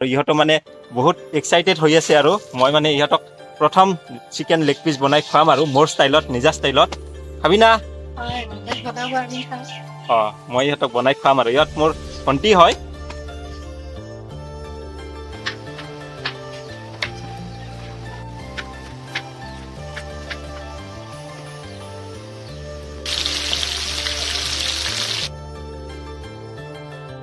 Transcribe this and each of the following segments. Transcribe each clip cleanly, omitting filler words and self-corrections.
ইহঁতো মানে বহুত এক্সাইটেড হৈ আছে আৰু মই মানে ইহঁতক প্ৰথম চিকেন লেগ পিচ বনাই খুৱাম আৰু মোৰ ষ্টাইলত নিজা ষ্টাইলত খাবি না মই ইহঁতক বনাই খুৱাম আৰু ইহঁত মোৰ ভণ্টি হয়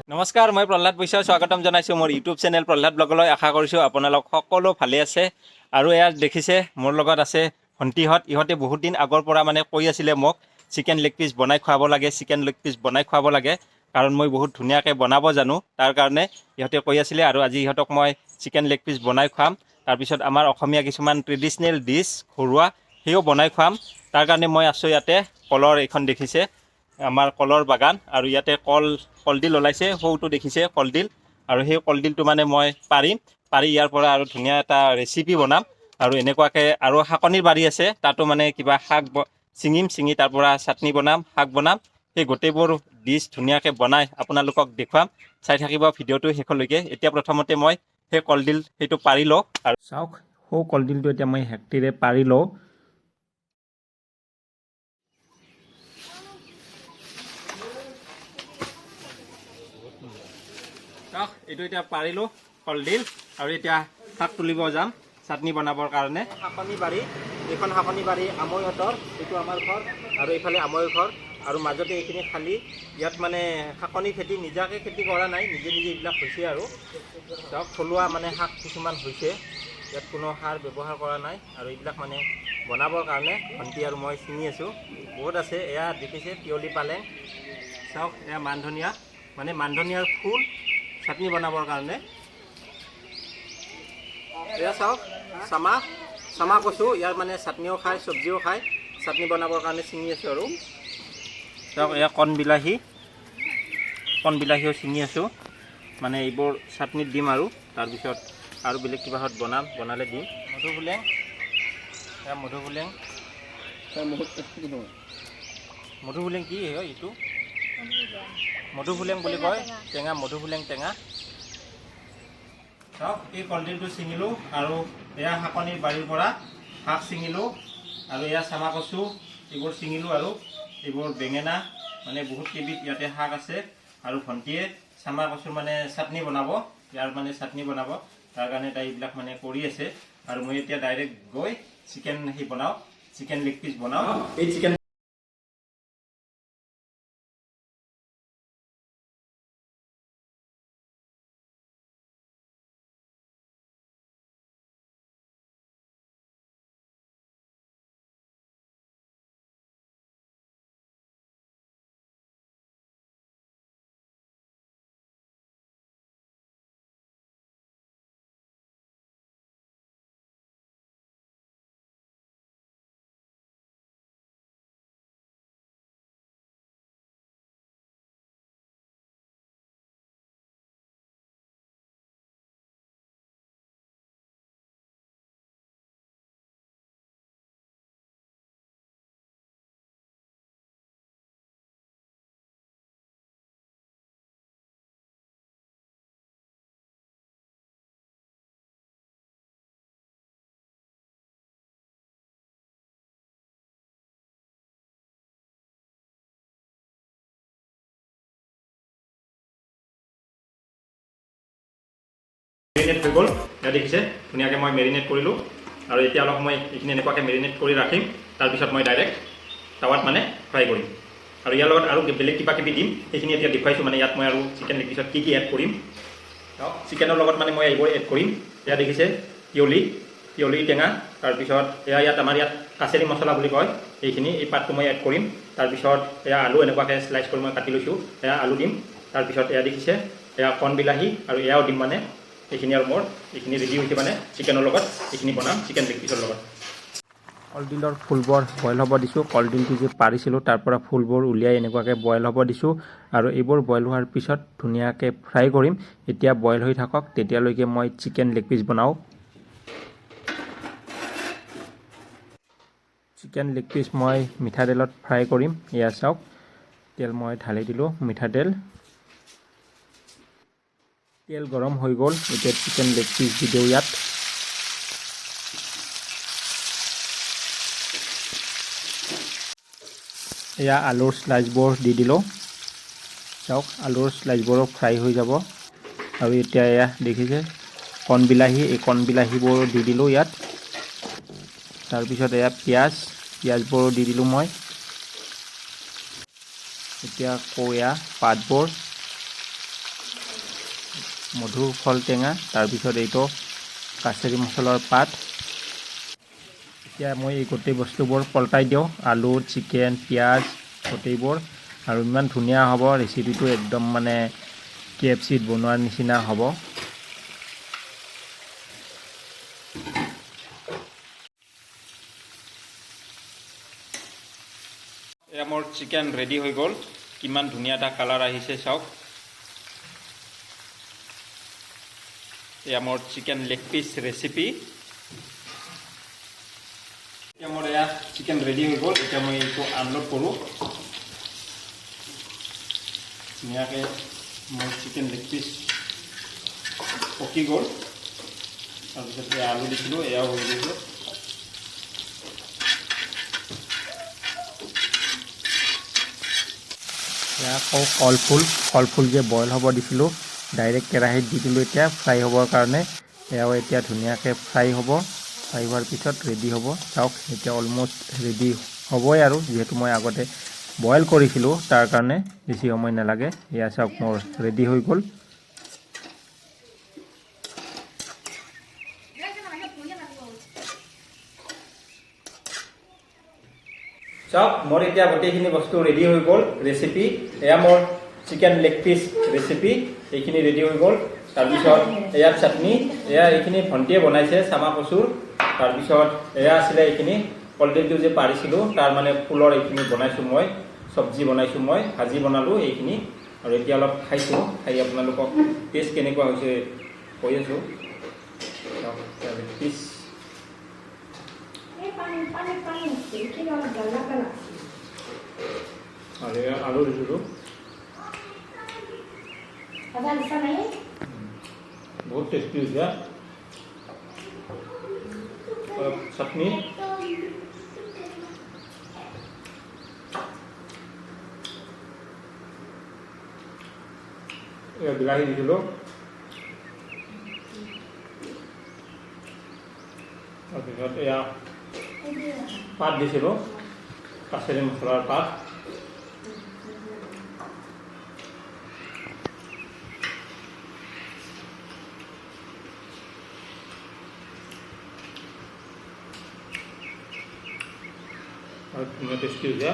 নমস্কাৰ মই প্ৰহ্লাদ বৈশ্য স্বাগতম জনাইছোঁ মোৰ ইউটিউব চেনেল প্ৰহ্লাদ ব্লগলৈ আশা কৰিছোঁ আপোনালোক সকলো ভালে আছে আৰু এয়া দেখিছে মোৰ লগত আছে ভণ্টিহঁত ইহঁতে বহুত দিন আগৰ পৰা মানে কৈ আছিলে মোক চিকেন লেগ পিচ বনাই খুৱাব লাগে চিকেন লেগ পিচ বনাই খুৱাব লাগে কাৰণ মই বহুত ধুনীয়াকৈ বনাব জানো তাৰ কাৰণে ইহঁতে কৈ আছিলে আৰু আজি ইহঁতক মই চিকেন লেগ পিচ বনাই খুৱাম তাৰপিছত আমাৰ অসমীয়া কিছুমান ট্ৰেডিশ্যনেল ডিছ ঘৰুৱা সেইও বনাই খুৱাম তাৰ কাৰণে মই আছোঁ ইয়াতে কলৰ এইখন দেখিছে আমাৰ কলৰ বাগান আৰু ইয়াতে কলডিল ওলাইছে সৌটো দেখিছে কলডিল আৰু সেই কলডিলটো মানে মই পাৰি ইয়াৰ পৰা আৰু ধুনীয়া এটা ৰেচিপি বনাম আৰু এনেকুৱাকৈ আৰু শাকনিৰ বাৰী আছে তাতো মানে কিবা শাক ছিঙি তাৰ পৰা চাটনি বনাম শাক বনাম সেই গোটেইবোৰ ডিছ ধুনীয়াকৈ বনাই আপোনালোকক দেখুৱাম চাই থাকিব ভিডিঅ'টো শেষলৈকে এতিয়া প্ৰথমতে মই সেই কলডিল সেইটো পাৰি লওঁ আৰু চাওক সৌ কলডিলটো এতিয়া মই হেকটিৰে পাৰি লওঁ এইটো এতিয়া পাৰিলোঁ কলডিল আৰু এতিয়া শাক তুলিব যাম চাটনি বনাবৰ কাৰণে শাকনি বাৰী এইখন শাকনি বাৰী আমৈহঁতৰ এইটো আমাৰ ঘৰ আৰু এইফালে আমৈৰ ঘৰ আৰু মাজতে এইখিনি খালী ইয়াত মানে শাকনি খেতি নিজাকৈ খেতি কৰা নাই নিজে এইবিলাক হৈছে আৰু ধৰক থলুৱা মানে শাক কিছুমান হৈছে ইয়াত কোনো সাৰ ব্যৱহাৰ কৰা নাই আৰু এইবিলাক মানে বনাবৰ কাৰণে ভণ্টি আৰু মই ছিঙি আছোঁ বহুত আছে এয়া দেখিছে পিয়লি পালেং চাওক এয়া মানধনিয়া মানে মানধনিয়াৰ ফুল চাটনি বনাবৰ কাৰণে এয়া চাওক চামা কচু ইয়াৰ মানে চাটনিও খায় চব্জিও খায় চাটনি বনাবৰ কাৰণে ছিঙি আছোঁ আৰু চাওক এয়া কণ বিলাহীও ছিঙি আছোঁ মানে এইবোৰ চাটনিত দিম আৰু তাৰপিছত আৰু বেলেগ কিবাহত বনালে দিম মধুফুলেং কি হয় এইটো মধুফুলেং বুলি কয় টেঙা মধুফুলেং টেঙা চাওক এই কলডিলটো ছিঙিলোঁ আৰু এয়া শাকনিৰ বাৰীৰ পৰা শাক ছিঙিলোঁ আৰু এয়া চামা কচু এইবোৰ ছিঙিলোঁ আৰু এইবোৰ বেঙেনা মানে বহুত কেইবিধ ইয়াতে শাক আছে আৰু ভণ্টিয়ে চামা কচুৰ মানে চাটনি বনাব ইয়াৰ মানে চাটনি বনাব তাৰ কাৰণে তাই এইবিলাক মানে কৰি আছে আৰু মই এতিয়া ডাইৰেক্ট গৈ চিকেন লেগ পিচ বনাওঁ এই চিকেন মেৰিনেট হৈ গ'ল এয়া দেখিছে ধুনীয়াকৈ মই মেৰিনেট কৰিলোঁ আৰু এতিয়া অলপ সময় এইখিনি এনেকুৱাকৈ মেৰিনেট কৰি ৰাখিম তাৰপিছত মই ডাইৰেক্ট টাৱাত মানে ফ্ৰাই কৰিম আৰু ইয়াৰ লগত আৰু বেলেগ কিবা কিবি দিম সেইখিনি এতিয়া দেখুৱাইছোঁ মানে ইয়াত মই আৰু চিকেন লেগ পিছত কি এড কৰিম চিকেনৰ লগত মানে মই এইবোৰ এড কৰিম এয়া দেখিছে পিয়লি টেঙা তাৰপিছত ইয়াত আমাৰ ইয়াত কাছেৰি মছলা বুলি কয় এই পাতটো মই এড কৰিম তাৰপিছত এয়া আলু এনেকুৱাকৈ স্লাইচ কৰি মই কাটি লৈছোঁ এয়া আলু দিম তাৰপিছত এয়া দেখিছে এয়া কণ বিলাহী আৰু এয়াও দিম মানে এইখিনি আৰু এইখিনি ৰেডি হৈছে মানে চিকেনৰ লগত এইখিনি বনাম চিকেন লেগ পিচৰ লগত কলডিলৰ ফুলবোৰ বইল হ'ব দিছোঁ কলডিলটো যে পাৰিছিলোঁ তাৰ পৰা ফুলবোৰ উলিয়াই এনেকুৱাকৈ বইল হ'ব দিছোঁ আৰু এইবোৰ বইল হোৱাৰ পিছত ধুনীয়াকৈ ফ্ৰাই কৰিম এতিয়া বইল হৈ থাকক তেতিয়ালৈকে মই চিকেন লেগ পিচ বনাওঁ চিকেন লেগ পিচ মই মিঠাতেলত ফ্ৰাই কৰিম এয়া চাওক তেল মই ঢালি দিলোঁ মিঠাতেল তেল গৰম হৈ গ'ল, এতিয়া চিকেন লেগ পিচ দি দিওঁ ইয়াত। এয়া আলুৰ স্লাইচবোৰ দি দিলোঁ। চাওক আলুৰ স্লাইচবোৰো ফ্ৰাই হৈ যাব। আৰু এতিয়া এয়া দেখিছে কণ বিলাহী, এই কণ বিলাহীবোৰ দি দিলোঁ ইয়াত। তাৰপিছত এয়া পিঁয়াজবোৰো দি দিলোঁ মই। এতিয়া আকৌ এয়া পাতবোৰ, মধুৰ ফল টেঙা, তাৰপিছত এইটো কাছেৰি মছলাৰ পাত। এতিয়া মই এই গোটেই বস্তুবোৰ পলটাই দিওঁ, আলু, চিকেন, পিঁয়াজ গোটেইবোৰ। আৰু ইমান ধুনীয়া হ'ব ৰেচিপিটো, একদম মানে KFCত বনোৱাৰ নিচিনা হ'ব। এয়া মোৰ চিকেন ৰেডি হৈ গ'ল, কিমান ধুনীয়া এটা কালাৰ আহিছে চাওক। এয়া মোৰ চিকেন লেগ পিচ ৰেচিপি। এতিয়া মোৰ এয়া চিকেন ৰেডি হৈ গ'ল, এতিয়া মই এইটো আনলোড কৰোঁ। ধুনীয়াকৈ মোৰ চিকেন লেগ পিচ পকি গ'ল। তাৰপিছত এয়া আলু দিছিলোঁ, এয়াও হৈ গৈছে। এয়া আকৌ কলফুল যে বইল হ'ব দিছিলোঁ, ডাইৰেক্ট কেৰাহীত দি দিলোঁ এতিয়া ফ্ৰাই হ'বৰ কাৰণে। এয়াও এতিয়া ধুনীয়াকৈ ফ্ৰাই হ'ব। ফ্ৰাই হোৱাৰ পিছত ৰেডি হ'ব। চাওক এতিয়া অলম'ষ্ট ৰেডি হ'বই আৰু, যিহেতু মই আগতে বইল কৰিছিলোঁ তাৰ কাৰণে বেছি সময় নালাগে। এয়া চাওক মোৰ ৰেডি হৈ গ'ল। চাওক মোৰ এতিয়া গোটেইখিনি বস্তু ৰেডি হৈ গ'ল ৰেচিপি। এয়া মোৰ চিকেন লেগ পিচ ৰেচিপি, এইখিনি ৰেডি হৈ গ'ল। তাৰপিছত এয়া চাটনি, এয়া এইখিনি ভণ্টিয়ে বনাইছে চামা কচুৰ। তাৰপিছত এয়া আছিলে এইখিনি কলডিলটো যে পাৰিছিলোঁ, তাৰ মানে ফুলৰ এইখিনি বনাইছোঁ মই, চব্জি বনাইছোঁ মই, ভাজি বনালোঁ এইখিনি। আৰু এতিয়া অলপ খাইছোঁ, খাই আপোনালোকক টেষ্ট কেনেকুৱা হৈছে কৈ আছোঁ। লেগ পিচ আৰু আলু দিছিলোঁ, বহুত টেষ্টি হৈছে। চাটনি, বিলাহী দিছিলোঁ, তাৰপিছত এয়া পাত দিছিলোঁ, কাছেৰি মছলাৰ পাত। আৰু ধুনীয়া টেষ্টি হৈছে।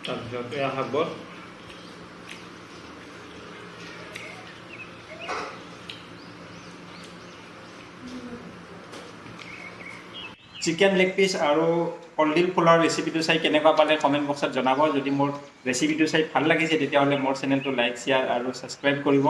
তাৰপিছত এয়া শাকবোৰ, চিকেন লেগ পিচ আৰু কলডিল ফুলৰ ৰেচিপিটো চাই কেনেকুৱা পালে কমেণ্ট বক্সত জনাব। যদি মোৰ ৰেচিপিটো চাই ভাল লাগিছে তেতিয়াহ'লে মোৰ চেনেলটো লাইক, শ্বেয়াৰ আৰু ছাবস্ক্ৰাইব কৰিব।